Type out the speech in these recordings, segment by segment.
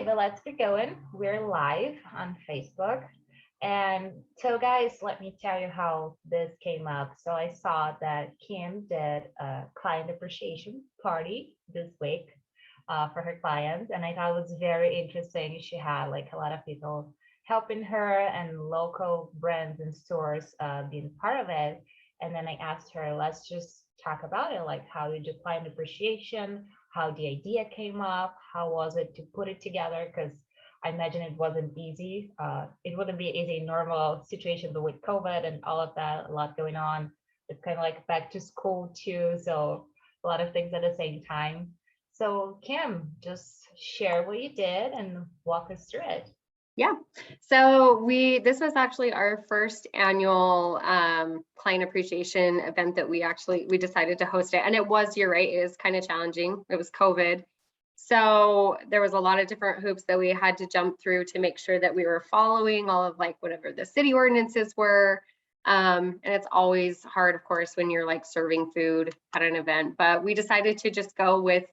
but let's get going. We're live on Facebook. And so, guys, let me tell you how this came up. So, I saw that Kim did a client appreciation party this week for her clients. And I thought it was very interesting. She had like a lot of people helping her and local brands and stores being part of it. And then I asked her, let's just talk about it. Like, how did you client appreciation? How the idea came up? How was it to put it together? Because I imagine it wasn't easy. It wouldn't be easy in normal situations, but with COVID and all of that, a lot going on. It's kind of like back to school too. So a lot of things at the same time. So Kim, just share what you did and walk us through it. Yeah, so this was actually our first annual client appreciation event that we decided to host it. And it was, you're right, it is kind of challenging. It was COVID. So there was a lot of different hoops that we had to jump through to make sure that we were following all of like whatever the city ordinances were. And it's always hard, of course, when you're like serving food at an event, but we decided to just go with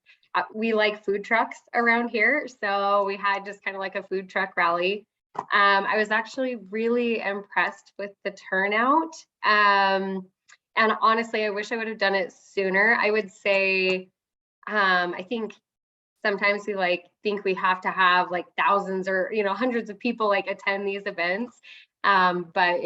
we like food trucks around here. So we had just kind of like a food truck rally. I was actually really impressed with the turnout. And honestly, I wish I would have done it sooner. I would say, I think sometimes we like think we have to have like thousands or, hundreds of people like attend these events. But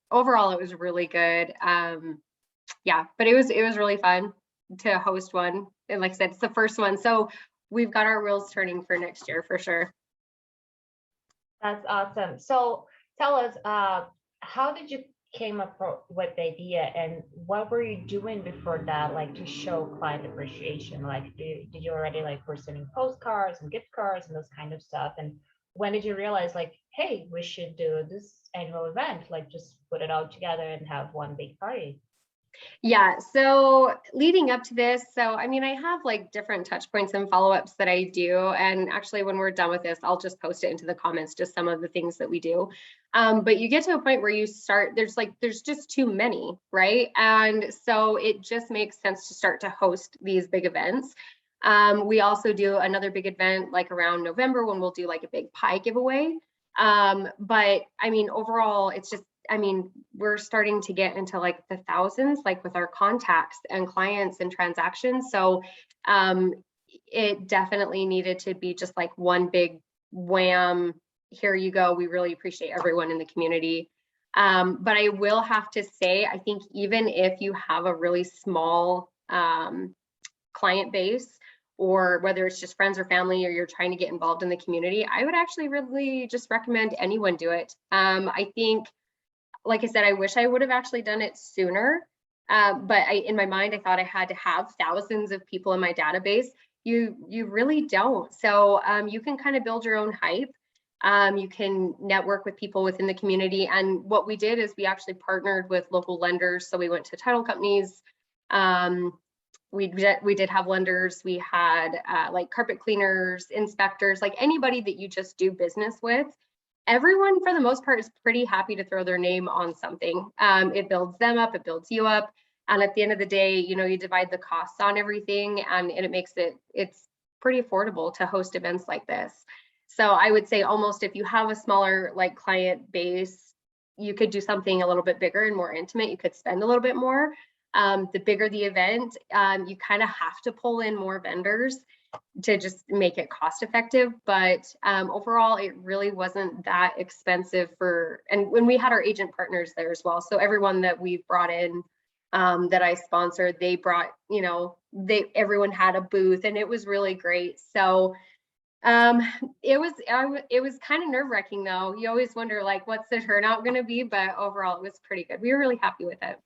overall, it was really good. Yeah, but it was really fun to host one. And like I said, it's the first one. So we've got our wheels turning for next year for sure. That's awesome. So tell us, how did you came up with the idea and what were you doing before that, like to show client appreciation? Like, did you already like were sending postcards and gift cards and those kind of stuff? And when did you realize like, hey, we should do this annual event, like just put it all together and have one big party? Yeah, so leading up to this, I have like different touch points and follow-ups that I do. And actually, when we're done with this, I'll just post it into the comments, just some of the things that we do. But you get to a point where you start, there's just too many, right? And so it just makes sense to start to host these big events. We also do another big event like around November when we'll do like a big pie giveaway. But overall, it's just, we're starting to get into like the thousands, like with our contacts and clients and transactions. So it definitely needed to be just like one big wham. Here you go. We really appreciate everyone in the community. But I will have to say, I think even if you have a really small client base, or whether it's just friends or family, or you're trying to get involved in the community, I would actually really just recommend anyone do it. I think, like I said, I wish I would have actually done it sooner. But in my mind, I thought I had to have thousands of people in my database. You really don't. So you can kind of build your own hype. You can network with people within the community. And what we did is we actually partnered with local lenders. So we went to title companies. We did have lenders. We had like carpet cleaners, inspectors, like anybody that you just do business with. Everyone, for the most part, is pretty happy to throw their name on something. It builds them up, it builds you up. And at the end of the day, you divide the costs on everything, and it makes it's pretty affordable to host events like this. So I would say almost if you have a smaller like client base, you could do something a little bit bigger and more intimate. You could spend a little bit more. The bigger the event, you kind of have to pull in more vendors to just make it cost effective. But overall, it really wasn't that expensive and when we had our agent partners there as well. So everyone that we've brought in that I sponsored, they brought, everyone had a booth, and it was really great. So it was kind of nerve-wracking though. You always wonder like, what's the turnout going to be? But overall, it was pretty good. We were really happy with it.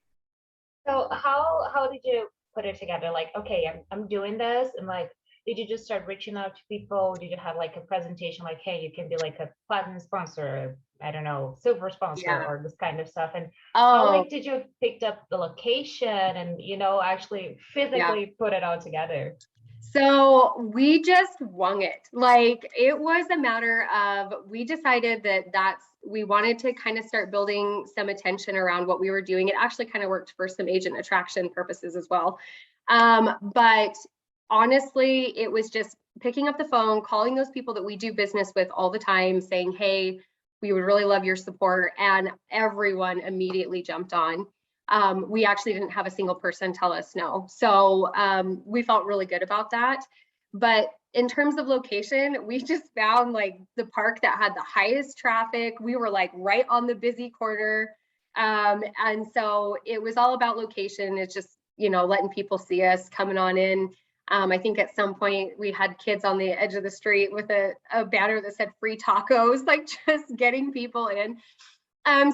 So how did you put it together? Like, okay, I'm doing this, and like, did you just start reaching out to people? Did you have like a presentation like, hey, you can be like a platinum sponsor, I don't know, silver sponsor, or this kind of stuff? And how like did you pick up the location and actually physically put it all together? So we just wung it. Like, it was a matter of, we decided that we wanted to kind of start building some attention around what we were doing. It actually kind of worked for some agent attraction purposes as well. But honestly, it was just picking up the phone, calling those people that we do business with all the time, saying, hey, we would really love your support. And everyone immediately jumped on. We actually didn't have a single person tell us no. So we felt really good about that. But in terms of location, we just found like the park that had the highest traffic. We were like right on the busy corner. And so it was all about location. It's just, you know, letting people see us coming on in. I think at some point we had kids on the edge of the street with a banner that said free tacos, like just getting people in.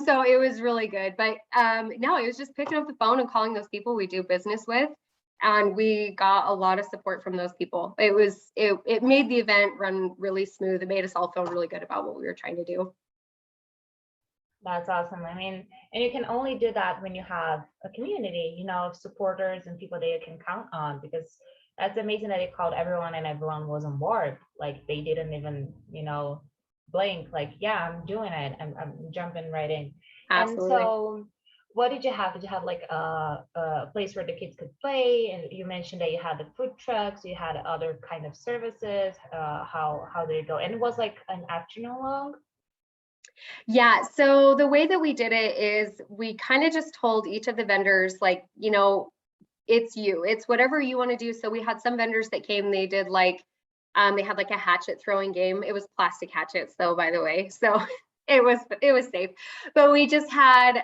So it was really good. But no, it was just picking up the phone and calling those people we do business with. And we got a lot of support from those people. It made the event run really smooth. It made us all feel really good about what we were trying to do. That's awesome. I mean, and you can only do that when you have a community, you know, of supporters and people that you can count on, because that's amazing that you called everyone and everyone was on board. Like they didn't even, you know, blink, like, yeah, I'm doing it. I'm jumping right in. And Absolutely. so what did you have? Did you have like a place where the kids could play? And you mentioned that you had the food trucks, you had other kind of services. How did it go? And it was like an afternoon long? Yeah, so the way that we did it is we kind of just told each of the vendors, like, you know, it's whatever you want to do. So we had some vendors that came, they did like, they had like a hatchet throwing game. It was plastic hatchets though, by the way. So it was safe. But we just had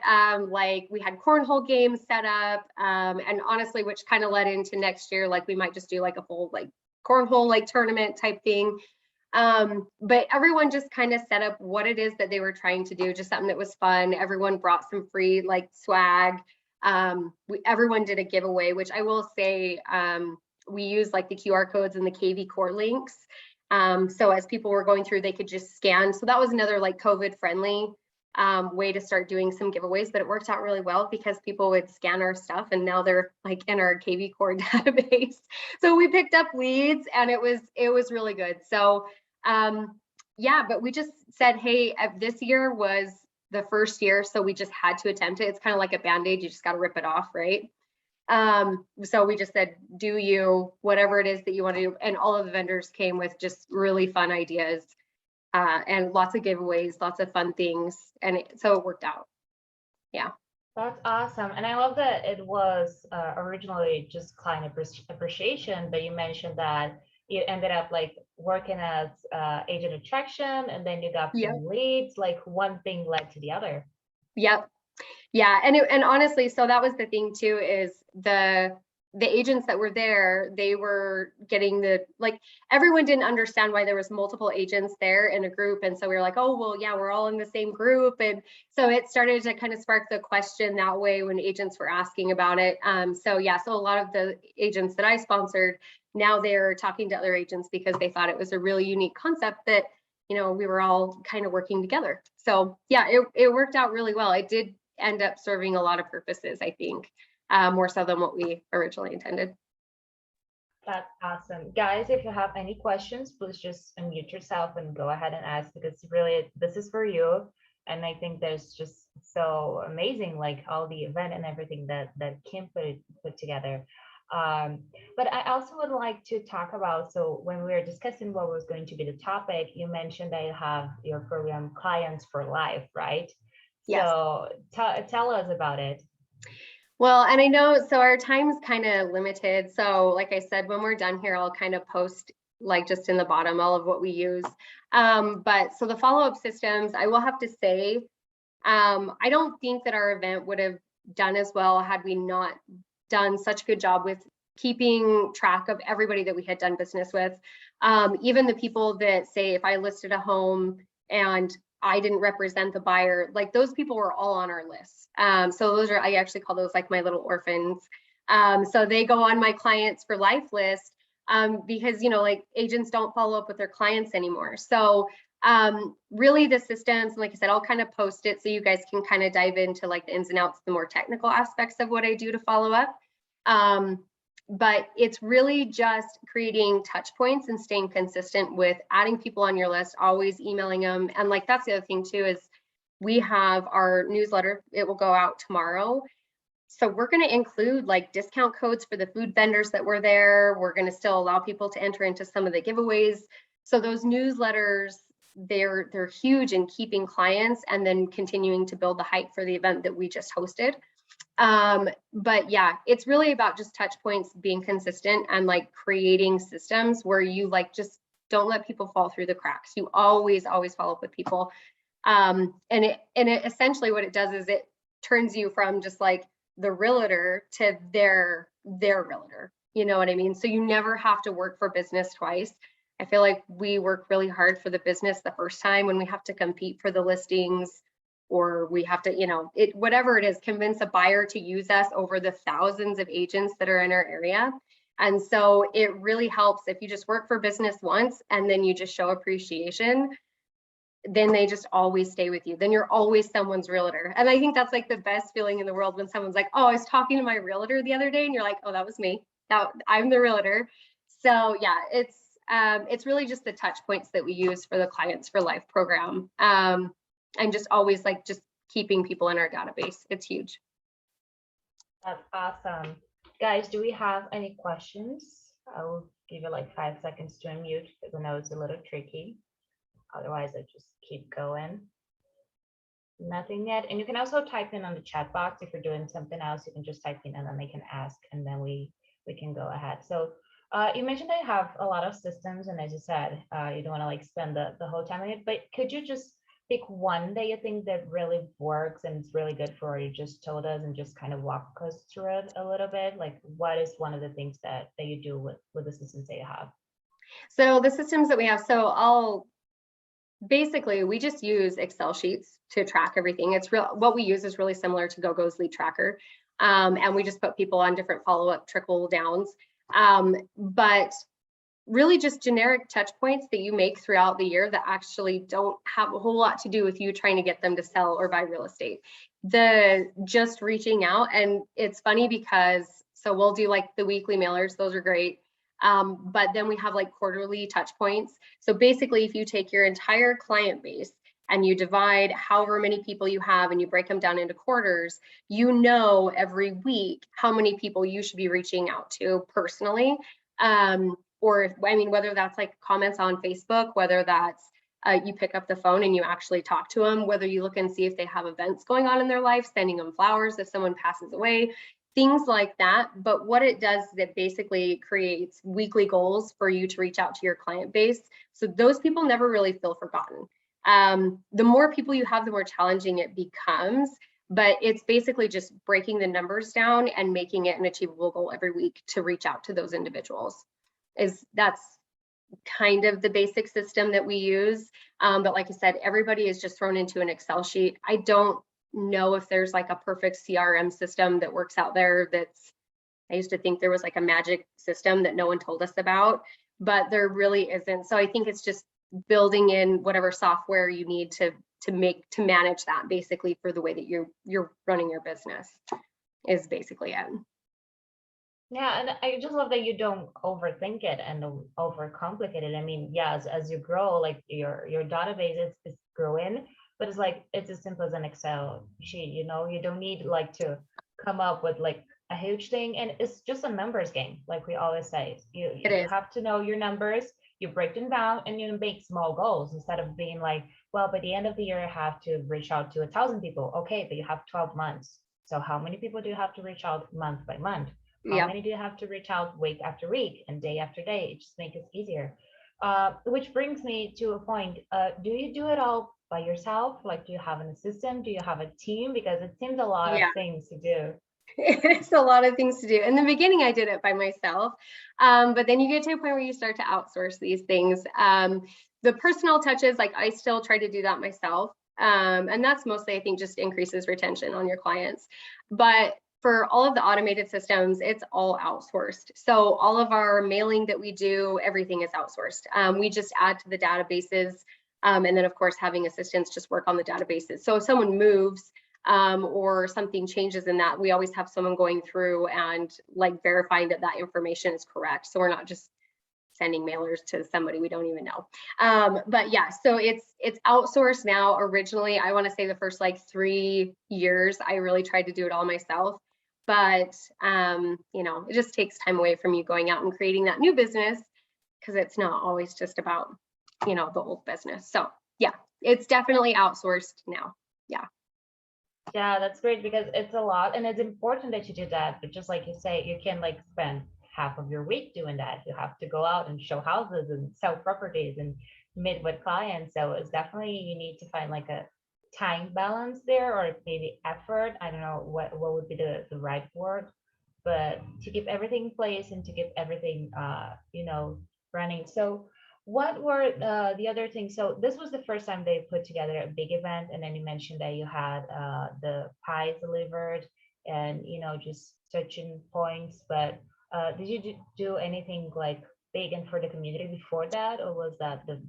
like we had cornhole games set up. And honestly, which kind of led into next year, like we might just do like a whole like cornhole like tournament type thing. But everyone just kind of set up what it is that they were trying to do, just something that was fun. Everyone brought some free like swag. Everyone did a giveaway, which I will say, we used like the QR codes and the KV core links. So as people were going through, they could just scan. So that was another like COVID friendly way to start doing some giveaways, but it worked out really well because people would scan our stuff and now they're like in our KV core database. So we picked up leads and it was really good. So yeah, but we just said, hey, this year was the first year, so we just had to attempt it. It's kind of like a band-aid, you just got to rip it off, right? So we just said, do you, whatever it is that you want to do. And all of the vendors came with just really fun ideas and lots of giveaways, lots of fun things. And so it worked out. Yeah. That's awesome. And I love that it was originally just client appreciation, but you mentioned that you ended up like working as agent attraction, and then you got some leads, like one thing led to the other. Yep. Yeah. And honestly, so that was the thing too, is the agents that were there, they were getting like everyone didn't understand why there was multiple agents there in a group. And so we were like, oh, well, yeah, we're all in the same group. And so it started to kind of spark the question that way when agents were asking about it. So yeah, so a lot of the agents that I sponsored, now they're talking to other agents because they thought it was a really unique concept that, you know, we were all kind of working together. So yeah, it worked out really well. It did end up serving a lot of purposes, I think, more so than what we originally intended. That's awesome. Guys, if you have any questions, please just unmute yourself and go ahead and ask, because really this is for you. And I think there's just so amazing, like all the event and everything that Kim put together. But I also would like to talk about, so when we were discussing what was going to be the topic, you mentioned that you have your program Clients for Life, right? Yes. So tell us about it. Well, and I know, so our time's kind of limited. So like I said, when we're done here, I'll kind of post like just in the bottom all of what we use. But so the follow-up systems, I will have to say, I don't think that our event would have done as well had we not done such a good job with keeping track of everybody that we had done business with. Even the people that say, if I listed a home and I didn't represent the buyer, like those people were all on our list. So those are, I actually call those like my little orphans. So they go on my Clients for Life list because, you know, like agents don't follow up with their clients anymore. So really the systems, like I said, I'll kind of post it so you guys can kind of dive into like the ins and outs, the more technical aspects of what I do to follow up. But it's really just creating touch points and staying consistent with adding people on your list, always emailing them. And like, that's the other thing too, is we have our newsletter, it will go out tomorrow. So we're going to include like discount codes for the food vendors that were there. We're going to still allow people to enter into some of the giveaways. So those newsletters, they're huge in keeping clients and then continuing to build the hype for the event that we just hosted. But yeah, it's really about just touch points, being consistent, and like creating systems where you like just don't let people fall through the cracks. You always follow up with people. And it essentially what it does is it turns you from just like the realtor to their realtor. You know what I mean? So you never have to work for business twice. I feel like we work really hard for the business the first time when we have to compete for the listings, or we have to, you know, whatever it is, convince a buyer to use us over the thousands of agents that are in our area. And so it really helps if you just work for business once and then you just show appreciation, then they just always stay with you. Then you're always someone's realtor. And I think that's like the best feeling in the world when someone's like, oh, I was talking to my realtor the other day, and you're like, oh, that was me. Now I'm the realtor. So yeah, it's really just the touch points that we use for the Clients for Life program. And just always like just keeping people in our database. It's huge. That's awesome. Guys, do we have any questions? I will give you like 5 seconds to unmute because I know it's a little tricky. Otherwise, I just keep going. Nothing yet. And you can also type in on the chat box if you're doing something else. You can just type in and then they can ask, and then we can go ahead. So you mentioned that you have a lot of systems, and as you said, you don't want to like spend the whole time on it. But could you just pick one that you think that really works and it's really good for what you just told us, and just kind of walk us through it a little bit? Like, what is one of the things that you do with the systems that you have? So the systems that we have, basically, we just use Excel sheets to track everything. What we use is really similar to Gogo's lead tracker. And we just put people on different follow-up trickle downs. But really just generic touch points that you make throughout the year that actually don't have a whole lot to do with you trying to get them to sell or buy real estate. Just reaching out, and it's funny because, so we'll do like the weekly mailers, those are great. But then we have like quarterly touch points. So basically, if you take your entire client base and you divide however many people you have and you break them down into quarters, you know every week how many people you should be reaching out to personally. Or whether that's like comments on Facebook, whether that's you pick up the phone and you actually talk to them, whether you look and see if they have events going on in their life, sending them flowers if someone passes away, things like that. But what it does is it basically creates weekly goals for you to reach out to your client base. So those people never really feel forgotten. The more people you have, the more challenging it becomes. But it's basically just breaking the numbers down and making it an achievable goal every week to reach out to those individuals. That's kind of the basic system that we use. But like I said, everybody is just thrown into an Excel sheet. I don't know if there's like a perfect CRM system that works out there. I used to think there was like a magic system that no one told us about, but there really isn't. So I think it's just building in whatever software you need to manage that, basically, for the way that you're running your business is basically it. Yeah, and I just love that you don't overthink it and overcomplicate it. I mean, yeah, as you grow, like your database is growing, but it's like it's as simple as an Excel sheet. You know, you don't need like to come up with like a huge thing, and it's just a numbers game, like we always say. You have to know your numbers. You break them down and you make small goals instead of being like, well, by the end of the year, I have to reach out to 1,000 people. Okay, but you have 12 months. So how many people do you have to reach out month by month? How many do you have to reach out week after week and day after day? It just makes it easier. Which brings me to a point. Do you do it all by yourself? Like, do you have an assistant? Do you have a team? Because it seems a lot of things to do. It's a lot of things to do. In the beginning, I did it by myself. But then you get to a point where you start to outsource these things. The personal touches, like I still try to do that myself. And that's mostly, I think, just increases retention on your clients. But for all of the automated systems, it's all outsourced. So all of our mailing that we do, everything is outsourced. We just add to the databases. And then, of course, having assistants just work on the databases. So if someone moves or something changes in that, we always have someone going through and like verifying that information is correct. So we're not just sending mailers to somebody we don't even know. But yeah, so it's outsourced now. Originally, I want to say the first like 3 years, I really tried to do it all myself. But, you know, it just takes time away from you going out and creating that new business, because it's not always just about, you know, the old business. So yeah, it's definitely outsourced now. Yeah. Yeah, that's great because it's a lot and it's important that you do that. But just like you say, you can like spend half of your week doing that. You have to go out and show houses and sell properties and meet with clients. So it's definitely you need to find like a time balance there or maybe effort. I don't know what would be the right word, but to keep everything in place and to keep everything running. So what were the other things? So this was the first time they put together a big event, and then you mentioned that you had the pies delivered and just touching points. But did you do anything like big and for the community before that, or was that the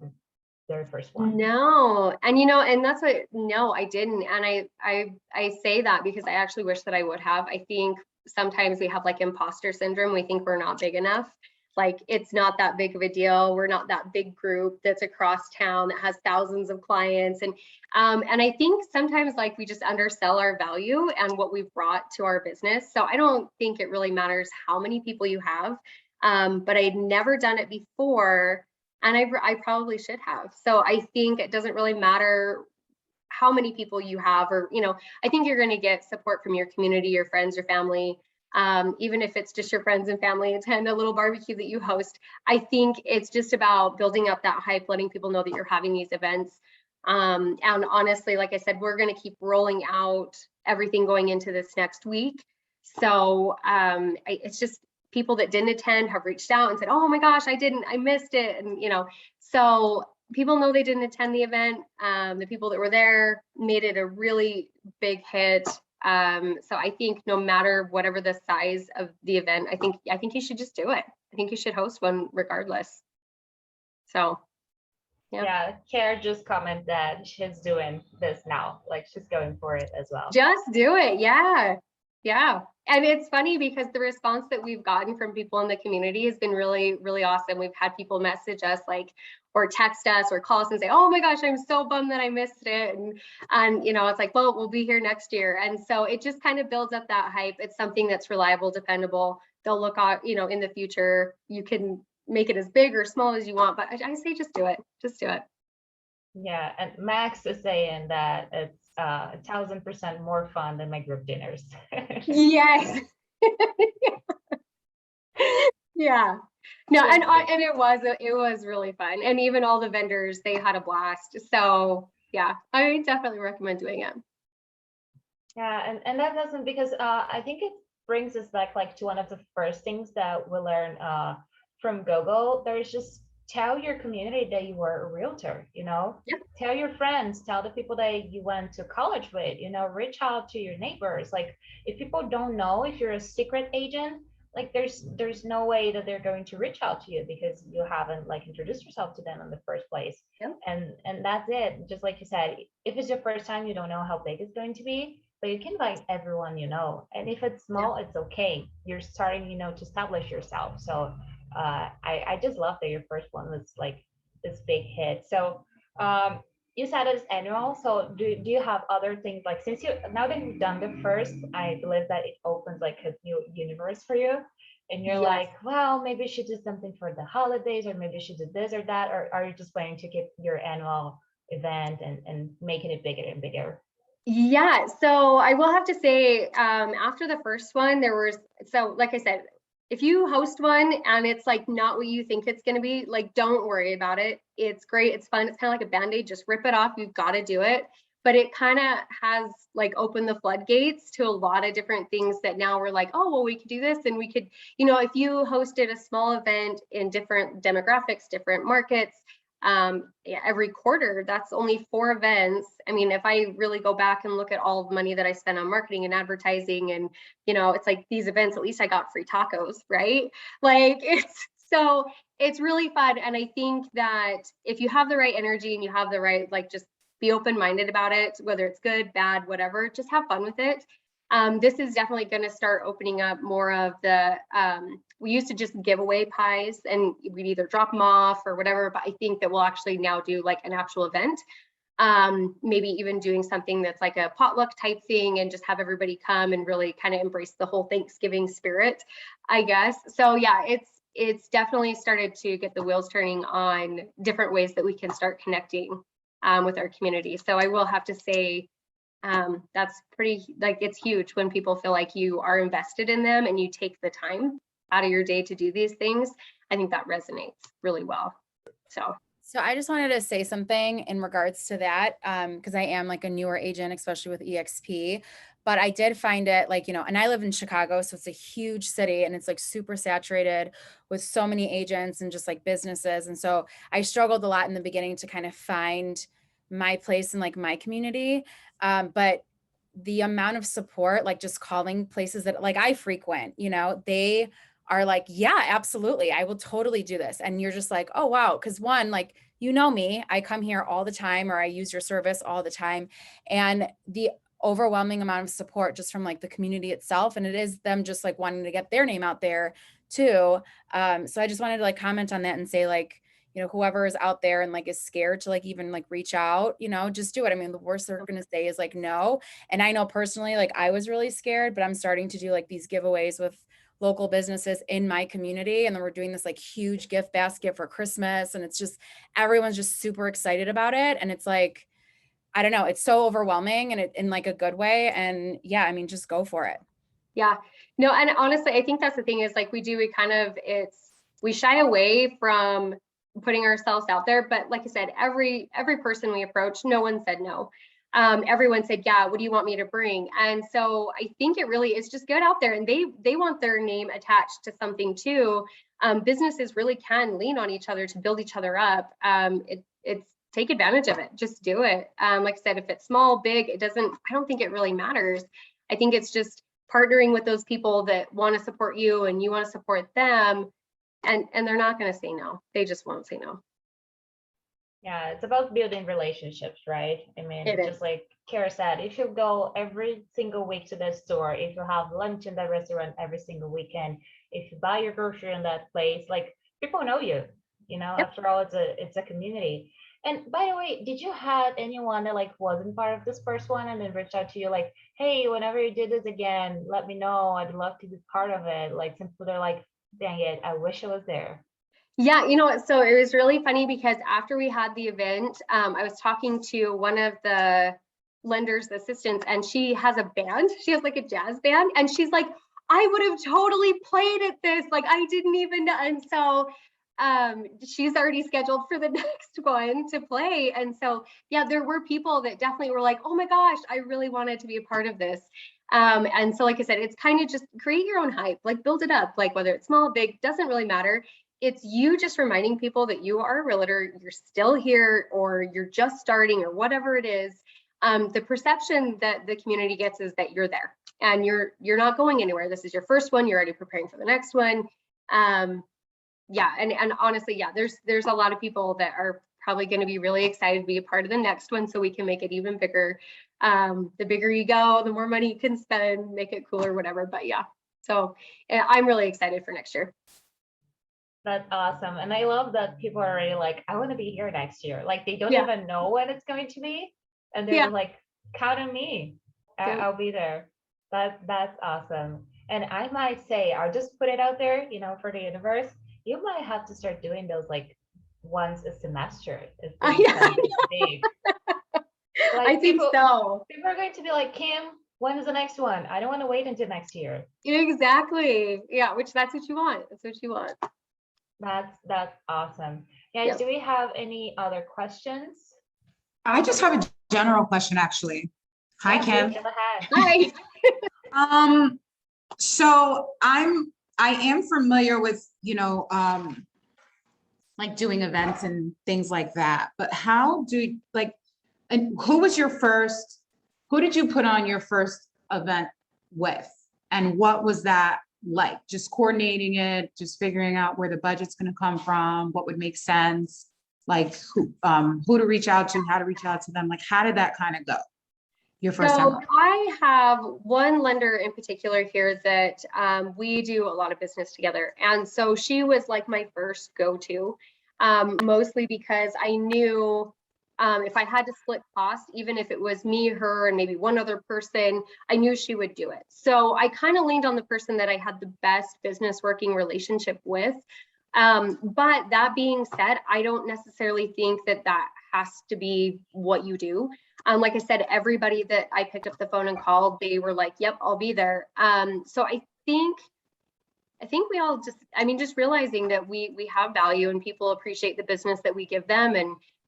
very first one? No, and and that's what, no, I didn't. And I say that because I actually wish that I would have. I think sometimes we have like imposter syndrome. We think we're not big enough. Like it's not that big of a deal. We're not that big group that's across town that has thousands of clients. And I think sometimes like we just undersell our value and what we've brought to our business. So I don't think it really matters how many people you have. But I'd never done it before. And I probably should have. So I think it doesn't really matter how many people you have, or, I think you're going to get support from your community, your friends, your family, even if it's just your friends and family attend a little barbecue that you host. I think it's just about building up that hype, letting people know that you're having these events. And honestly, like I said, we're going to keep rolling out everything going into this next week. So it's just, people that didn't attend have reached out and said, oh my gosh, I missed it. And, so people know they didn't attend the event. The people that were there made it a really big hit. So I think no matter whatever the size of the event, I think you should just do it. I think you should host one regardless. So yeah, Care just commented that she's doing this now, like she's going for it as well. Just do it. Yeah. And it's funny because the response that we've gotten from people in the community has been really, really awesome. We've had people message us or text us or call us and say, oh my gosh, I'm so bummed that I missed it. And it's like, well, we'll be here next year. And so it just kind of builds up that hype. It's something that's reliable, dependable. They'll look at, in the future, you can make it as big or small as you want, but I say just do it. Just do it. Yeah, and Max is saying that it's 1,000% more fun than my group dinners. Yes. Yeah. No, and it was really fun, and even all the vendors, they had a blast. So yeah, I definitely recommend doing it. Yeah, and that doesn't, because I think it brings us back like to one of the first things that we learned from Gogo. There's just tell your community that you were a realtor, Yep. Tell your friends, tell the people that you went to college with, reach out to your neighbors. Like if people don't know if you're a secret agent, like there's no way that they're going to reach out to you because you haven't like introduced yourself to them in the first place. Yep. And that's it. Just like you said, if it's your first time, you don't know how big it's going to be, but you can invite everyone and if it's small, it's okay. You're starting to establish yourself. So I just love that your first one was like this big hit. So you said it's annual. So do you have other things, like since now that you've done the first, I believe that it opens like a new universe for you, and you're Yes. like, well, maybe you should do something for the holidays, or maybe you should do this or that, or are you just planning to keep your annual event and making it bigger and bigger? Yeah, so I will have to say, after the first one, so like I said, if you host one and it's like not what you think it's going to be, like, don't worry about it. It's great. It's fun. It's kind of like a Band-Aid. Just rip it off. You've got to do it. But it kind of has like opened the floodgates to a lot of different things that now we're like, oh, well, we could do this. And we could, if you hosted a small event in different demographics, different markets, every quarter, that's only 4 events. I mean, if I really go back and look at all the money that I spent on marketing and advertising, and it's like these events, at least I got free tacos, right? Like it's really fun. And I think that if you have the right energy and you have the right, like, just be open-minded about it, whether it's good, bad, whatever, just have fun with it. This is definitely going to start opening up more of the, we used to just give away pies and we'd either drop them off or whatever, but I think that we'll actually now do like an actual event. maybe even doing something that's like a potluck type thing and just have everybody come and really kind of embrace the whole Thanksgiving spirit, I guess. So yeah, it's definitely started to get the wheels turning on different ways that we can start connecting with our community. So I will have to say, that's pretty, like, it's huge when people feel like you are invested in them and you take the time out of your day to do these things. I think that resonates really well. So I just wanted to say something in regards to that, because I am like a newer agent, especially with EXP. But I did find it like, and I live in Chicago, so it's a huge city and it's like super saturated with so many agents and just like businesses. And so I struggled a lot in the beginning to kind of find my place in like my community. But the amount of support, like just calling places that like I frequent, they are like, yeah, absolutely, I will totally do this. And you're just like, oh, wow. Because one, like, me, I come here all the time, or I use your service all the time. And the overwhelming amount of support just from like the community itself. And it is them just like wanting to get their name out there too. So I just wanted to like comment on that and say like, whoever is out there and like is scared to like even like reach out, just do it. I mean, the worst they're going to say is like, no. And I know personally, like I was really scared, but I'm starting to do like these giveaways with local businesses in my community. And then we're doing this like huge gift basket for Christmas. And it's just, everyone's just super excited about it. And it's like, I don't know, it's so overwhelming and it in like a good way. And yeah, I mean, just go for it. Yeah, no, and honestly, I think that's the thing is like we shy away from putting ourselves out there. But like I said, every person we approached, no one said no. Everyone said, yeah, what do you want me to bring? And so I think it really is just get out there, and they want their name attached to something too. Businesses really can lean on each other to build each other up. It's take advantage of it, just do it. Like I said, if it's small, big, I don't think it really matters. I think it's just partnering with those people that want to support you and you want to support them, and they're not going to say no. They just won't say no. Yeah, it's about building relationships, right? I mean, just like Kara said, if you go every single week to the store, if you have lunch in that restaurant every single weekend, if you buy your grocery in that place, like people know you, yep. After all, it's a community. And by the way, did you have anyone that like wasn't part of this first one and then reached out to you like, hey, whenever you did this again, let me know. I'd love to be part of it. Like some people are like, dang it, I wish I was there. Yeah, so it was really funny because after we had the event, I was talking to one of the lender's assistants, and she has a band. She has like a jazz band, and she's like, I would have totally played at this. Like I didn't even know. And so she's already scheduled for the next one to play. And so, yeah, there were people that definitely were like, oh my gosh, I really wanted to be a part of this. And so, like I said, it's kind of just create your own hype, like build it up, like whether it's small, big, doesn't really matter. It's you just reminding people that you are a realtor, you're still here, or you're just starting, or whatever it is. The perception that the community gets is that you're there and you're not going anywhere. This is your first one. You're already preparing for the next one. Yeah, and honestly, yeah, there's a lot of people that are probably going to be really excited to be a part of the next one, so we can make it even bigger. The bigger you go, the more money you can spend, make it cooler, whatever. But yeah, so I'm really excited for next year. That's awesome. And I love that people are already like, I want to be here next year. Like they don't even know when it's going to be. And they're like, count on me. I'll be there. That's awesome. And I might say, I'll just put it out there, for the universe. You might have to start doing those like once a semester. If big. Like I think so. People are going to be like, Kim, when is the next one? I don't want to wait until next year. Exactly. Yeah, that's what you want. That's what you want. That's awesome. Guys, do we have any other questions? I just have a general question, actually. Hi, Kim. Go ahead. Hi. So I am familiar with, like doing events and things like that, but and who did you put on your first event with? And what was that like? Just coordinating it, just figuring out where the budget's going to come from, what would make sense, like who to reach out to, how to reach out to them. Like, how did that kind of go? Your first time? I have one lender in particular here that we do a lot of business together. And so she was like my first go-to, mostly because I knew If I had to split cost, even if it was me, her, and maybe one other person, I knew she would do it. So I kind of leaned on the person that I had the best business working relationship with. But that being said, I don't necessarily think that that has to be what you do. Like I said, everybody that I picked up the phone and called, they were like, yep, I'll be there. So I think we all just, I mean, just realizing that we have value and people appreciate the business that we give them,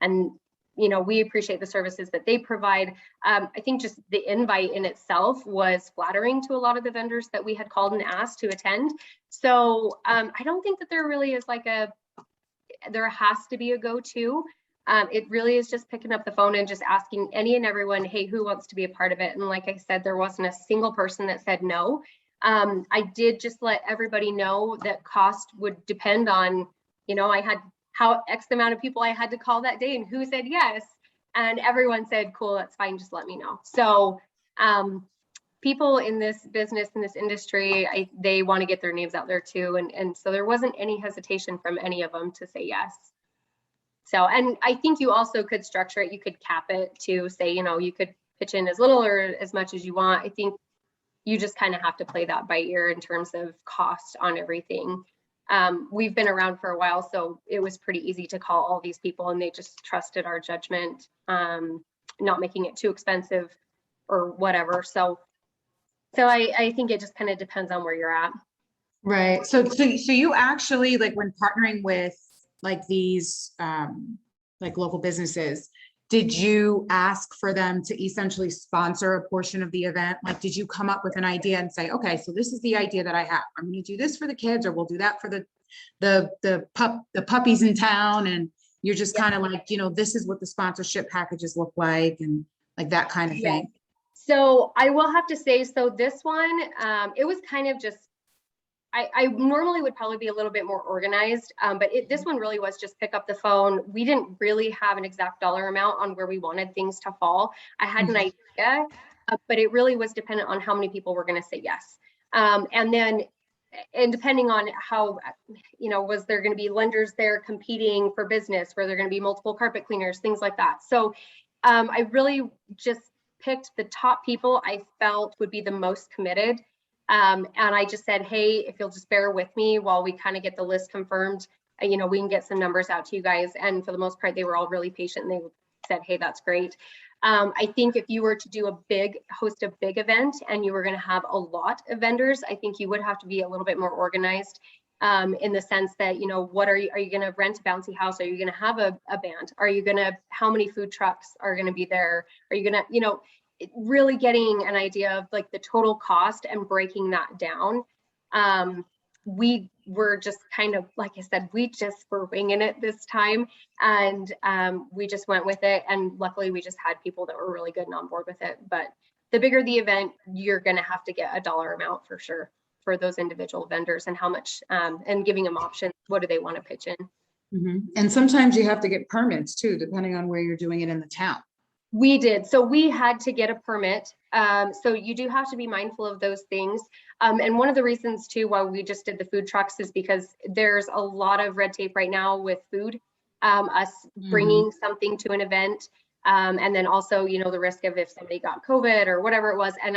and you know, we appreciate the services that they provide. I think just the invite in itself was flattering to a lot of the vendors that we had called and asked to attend. So I don't think that there really is like there has to be a go-to. It really is just picking up the phone and just asking any and everyone, hey, who wants to be a part of it? And like I said, there wasn't a single person that said no. I did just let everybody know that cost would depend on, you know, I had how X amount of people I had to call that day and who said yes. And everyone said, cool, that's fine, just let me know. So people in this business, in this industry, they want to get their names out there too. And so there wasn't any hesitation from any of them to say yes. So, and I think you also could structure it, you could cap it to say, you know, you could pitch in as little or as much as you want. I think you just kind of have to play that by ear in terms of cost on everything. We've been around for a while, so it was pretty easy to call all these people and they just trusted our judgment, not making it too expensive or whatever. So I think it just kind of depends on where you're at. Right. So you actually, like, when partnering with like these like local businesses, did you ask for them to essentially sponsor a portion of the event? Like, did you come up with an idea and say, okay, so this is the idea that I have. I'm going to do this for the kids, or we'll do that for the puppies in town. And you're just kind of like, you know, this is what the sponsorship packages look like, and like that kind of thing. So I will have to say, so this one, it was kind of just, I normally would probably be a little bit more organized, but this one really was just pick up the phone. We didn't really have an exact dollar amount on where we wanted things to fall. I had an idea, but it really was dependent on how many people were going to say yes. And depending on how, you know, was there going to be lenders there competing for business, were there going to be multiple carpet cleaners, things like that. So I really just picked the top people I felt would be the most committed. And I just said, hey, if you'll just bear with me while we kind of get the list confirmed, you know, we can get some numbers out to you guys. And for the most part, they were all really patient and they said, hey, that's great. I think if you were to do host a big event and you were going to have a lot of vendors, I think you would have to be a little bit more organized in the sense that, you know, are you going to rent a bouncy house? Are you going to have a band? How many food trucks are going to be there? Are you going to, you know, really getting an idea of like the total cost and breaking that down. We were just kind of, like I said, we just were winging it this time, and we just went with it. And luckily we just had people that were really good and on board with it. But the bigger the event, you're going to have to get a dollar amount for sure for those individual vendors, and how much, and giving them options. What do they want to pitch in? Mm-hmm. And sometimes you have to get permits too, depending on where you're doing it in the town. We did. So we had to get a permit. So you do have to be mindful of those things. And one of the reasons too why we just did the food trucks is because there's a lot of red tape right now with food, us bringing something to an event. And then also, you know, the risk of if somebody got COVID or whatever it was. And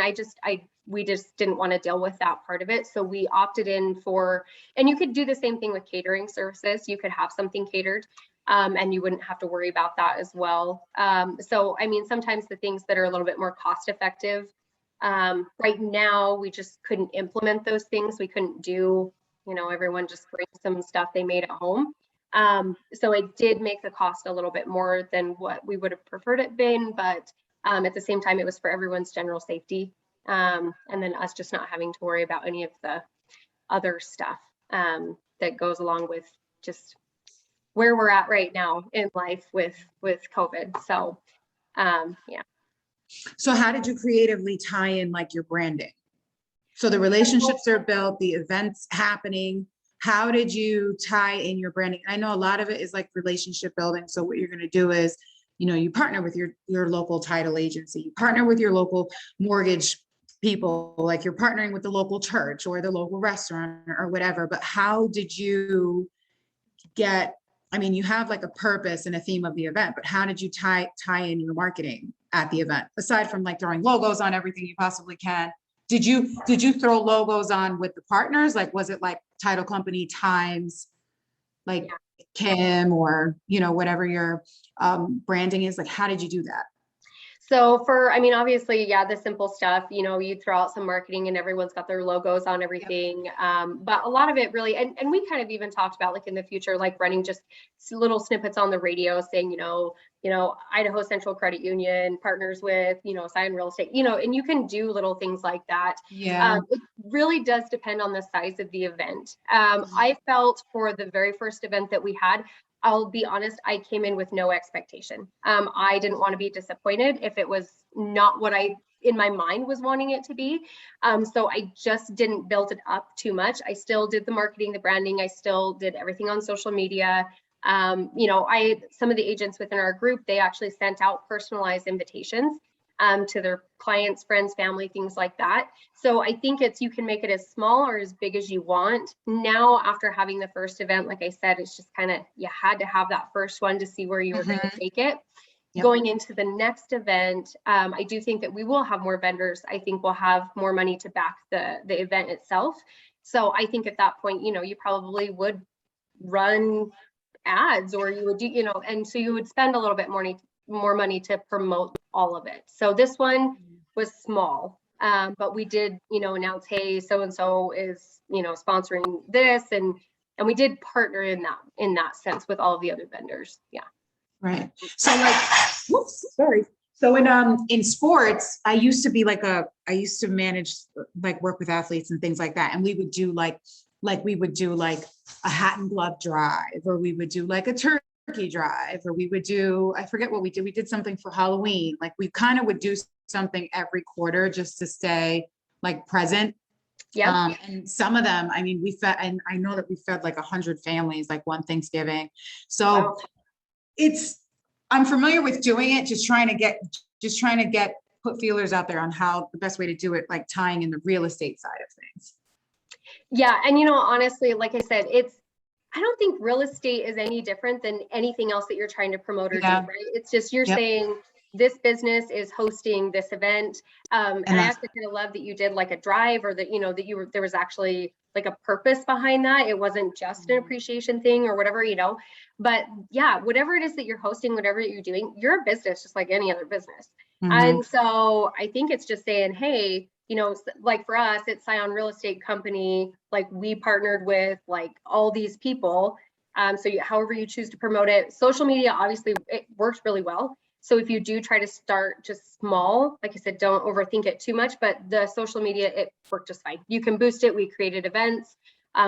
we just didn't want to deal with that part of it. So we opted in for, and you could do the same thing with catering services. You could have something catered. And you wouldn't have to worry about that as well. So, I mean, sometimes the things that are a little bit more cost effective, right now, we just couldn't implement those things. We couldn't do, you know, everyone just bring some stuff they made at home. So it did make the cost a little bit more than what we would have preferred it been, but at the same time, it was for everyone's general safety. And then us just not having to worry about any of the other stuff that goes along with just where we're at right now in life with COVID. So, yeah. So how did you creatively tie in like your branding? So the relationships are built, the events happening. How did you tie in your branding? I know a lot of it is like relationship building. So what you're going to do is, you know, you partner with your local title agency, you partner with your local mortgage people, like you're partnering with the local church or the local restaurant or whatever. But how did you get I mean, you have like a purpose and a theme of the event, but how did you tie in your marketing at the event? Aside from like throwing logos on everything you possibly can, did you throw logos on with the partners? Like, was it like title company times, like Kim, or, you know, whatever your branding is? Like, how did you do that? So I mean, obviously, yeah, the simple stuff, you know, you throw out some marketing and everyone's got their logos on everything. But a lot of it really, and we kind of even talked about like in the future, like running just little snippets on the radio saying, you know, Idaho Central Credit Union partners with, you know, Sion Real Estate, you know, and you can do little things like that. Yeah. It really does depend on the size of the event. I felt for the very first event that we had, I'll be honest, I came in with no expectation. I didn't want to be disappointed if it was not what I, in my mind, was wanting it to be. So I just didn't build it up too much. I still did the marketing, the branding. I still did everything on social media. You know, some of the agents within our group, they actually sent out personalized invitations to their clients, friends, family, things like that. So I think you can make it as small or as big as you want. Now, after having the first event, like I said, it's just kind of, you had to have that first one to see where you were going to take it. Yep. Going into the next event, I do think that we will have more vendors. I think we'll have more money to back the event itself. So I think at that point, you know, you probably would run ads, or you would do, you know, and so you would spend a little bit more money to promote all of it. So this one was small, but we did, you know, announce, hey, so-and-so is, you know, sponsoring this, and we did partner in that sense with all of the other vendors. Yeah. Right. So like, whoops, sorry. So in sports, I used to manage, like, work with athletes and things like that. And we would do like a hat and glove drive, or we would do like a turkey drive, or we would do, I forget what we did. We did something for Halloween. Like, we kind of would do something every quarter just to stay like present. Yeah. And some of them, I mean, we fed, and I know that we fed like 100 families, like one Thanksgiving. So wow. I'm familiar with doing it, just trying to get put feelers out there on how the best way to do it, like tying in the real estate side of things. Yeah. And, you know, honestly, like I said, I don't think real estate is any different than anything else that you're trying to promote or do, right? It's just, you're saying this business is hosting this event. And I actually kind of love that you did like a drive, or that, you know, that there was actually like a purpose behind that. It wasn't just an appreciation thing or whatever, you know, but yeah, whatever it is that you're hosting, whatever you're doing, you're a business just like any other business. And so I think it's just saying, hey, you know, like for us, it's Sion Real Estate Company, like we partnered with like all these people. So however you choose to promote it, social media, obviously it works really well. So if you do try to start just small, like I said, don't overthink it too much, but the social media, it worked just fine. You can boost it. We created events.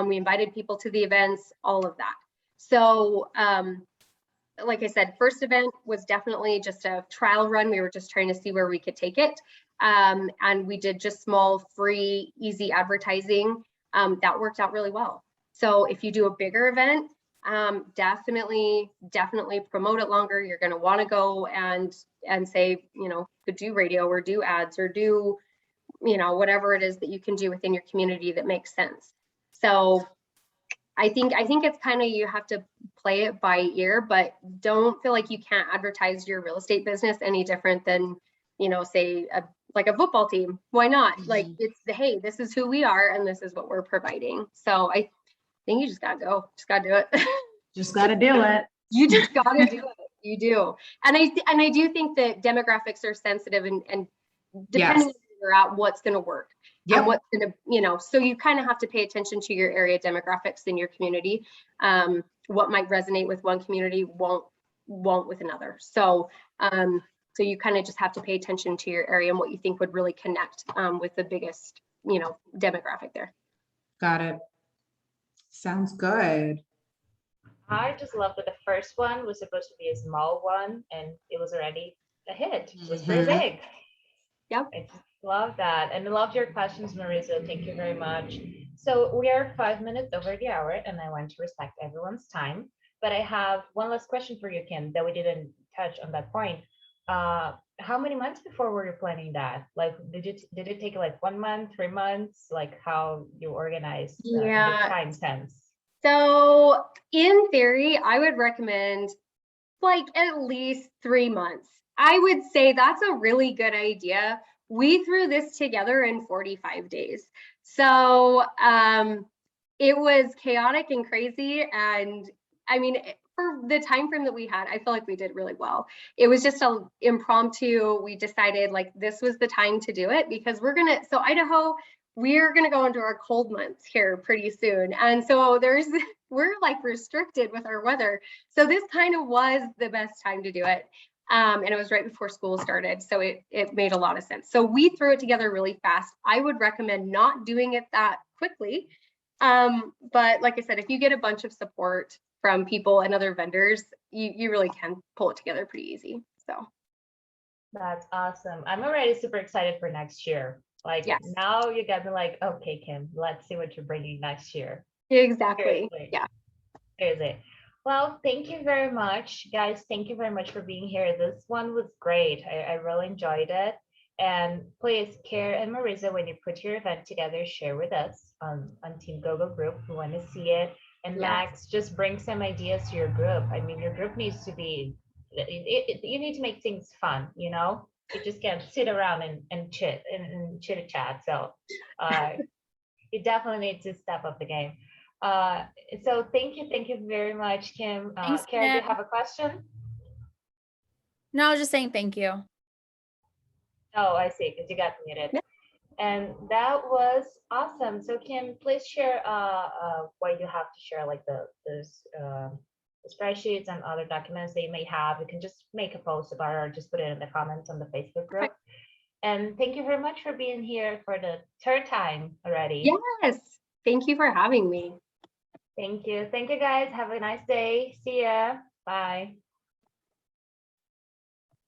We invited people to the events, all of that. So like I said, first event was definitely just a trial run. We were just trying to see where we could take it. And we did just small, free, easy advertising. That worked out really well. So if you do a bigger event, definitely promote it longer. You're going to want to go and say, you know, could do radio or do ads or do, you know, whatever it is that you can do within your community that makes sense. So I think it's kind of, you have to play it by ear, but don't feel like you can't advertise your real estate business any different than, you know, say like a football team. Why not? Like, it's hey, this is who we are and this is what we're providing. So I think you just gotta go, just gotta do it. Just gotta do it. You just gotta do it. You do. And I do think that demographics are sensitive, and depending on where you're at, what's going to work. And what's going to, you know, so you kind of have to pay attention to your area demographics in your community. What might resonate with one community won't with another. So so you kind of just have to pay attention to your area and what you think would really connect with the biggest, you know, demographic there. Got it. Sounds good. I just love that the first one was supposed to be a small one and it was already a hit. It was pretty big. Yep. I just love that. And I love your questions, Marisa. Thank you very much. So we are 5 minutes over the hour and I want to respect everyone's time. But I have one last question for you, Kim, that we didn't touch on that point. How many months before were you planning that? Like, did it take like 1 month, 3 months? Like how you organized the time sense? So in theory, I would recommend like at least 3 months. I would say that's a really good idea. We threw this together in 45 days. So it was chaotic and crazy. And I mean, for the time frame that we had, I feel like we did really well. It was just a impromptu. We decided like this was the time to do it because so Idaho, we're gonna go into our cold months here pretty soon. And so we're like restricted with our weather. So this kind of was the best time to do it. And it was right before school started. So it made a lot of sense. So we threw it together really fast. I would recommend not doing it that quickly. But like I said, if you get a bunch of support from people and other vendors, you really can pull it together pretty easy. So That's awesome. I'm already super excited for next year. Like yes, now you got me like, okay, Kim, let's see what you're bringing next year. exactly. Seriously. Yeah. Seriously. Well, thank you very much, guys. Thank you very much for being here. This one was great. I really enjoyed it. And please, Kara and Marisa, when you put your event together, share with us on Team Gogo group. We want to see it. And Yes. Max, just bring some ideas to your group. I mean, your group needs to be, you need to make things fun, you know? You just can't sit around and chit and chit chat. So you definitely need to step up the game. So thank you very much, Kim. Thanks, Kara, do you Kim. have a question? No, I was just saying thank you. Oh, I see, because you got muted. Yeah. And that was awesome. So Kim, please share what you have to share, like those spreadsheets and other documents that you may have. You can just make a post about it or just put it in the comments on the Facebook group. And thank you very much for being here for the third time already. Yes. Thank you for having me. Thank you. Thank you, guys. Have a nice day. See ya. Bye.